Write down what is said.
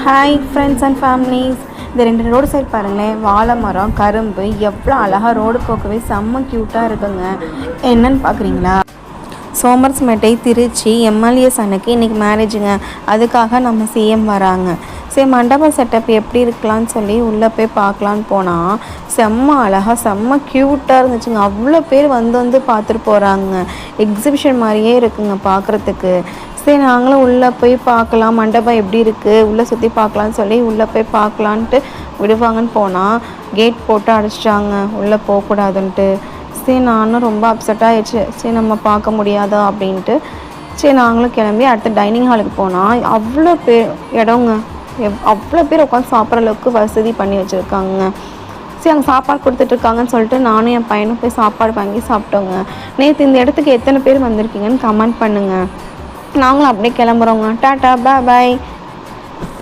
Hi friends and families. இந்த 2 road side பாருங்களேன், வாழை மரம், கரும்பு எவ்வளோ அழகாக ரோடு போக்கவே செம்ம க்யூட்டாக இருக்குங்க. என்னன்னு பார்க்குறீங்களா? சோமர்ஸ்மேட்டை திருச்சி எம்எல்ஏஸ் அன்னைக்கு இன்றைக்கி மேரேஜுங்க. அதுக்காக நம்ம சிஎம் வராங்க. சரி, மண்டப செட்டப் எப்படி இருக்கலான்னு சொல்லி உள்ளே போய் பார்க்கலான்னு போனால் செம்ம அழகாக செம்ம க்யூட்டாக இருந்துச்சுங்க. அவ்வளோ பேர் வந்து பார்த்துட்டு போகிறாங்க. எக்ஸிபிஷன் மாதிரியே இருக்குங்க பார்க்குறதுக்கு. சரி, நாங்களும் உள்ளே போய் பார்க்கலாம், மண்டபம் எப்படி இருக்குது, உள்ளே சுற்றி பார்க்கலான்னு சொல்லி உள்ளே போய் பார்க்கலான்ட்டு விடுவாங்கன்னு போனால் கேட் போட்டு அடைச்சிட்டாங்க, உள்ளே போகக்கூடாதுன்ட்டு. சரி, நானும் ரொம்ப அப்செட் ஆகிடுச்சு. சரி, நம்ம பார்க்க முடியாதா அப்படின்ட்டு சரி நாங்களும் கிளம்பி அடுத்த டைனிங் ஹாலுக்கு போனால் அவ்வளோ பேர் இடங்க, அவ்வளோ பேர் உட்காந்து சாப்பிட்ற அளவுக்கு வசதி பண்ணி வச்சுருக்காங்க. சரி, அங்கே சாப்பாடு கொடுத்துட்ருக்காங்கன்னு சொல்லிட்டு நானும் என் பையனும் போய் சாப்பாடு வாங்கி சாப்பிட்டோங்க. நேற்று இந்த இடத்துக்கு எத்தனை பேர் வந்திருக்கீங்கன்னு கமெண்ட் பண்ணுங்கள். நாங்களும் அப்படியே கிளம்புறோங்க. டாட்டா, பாய்.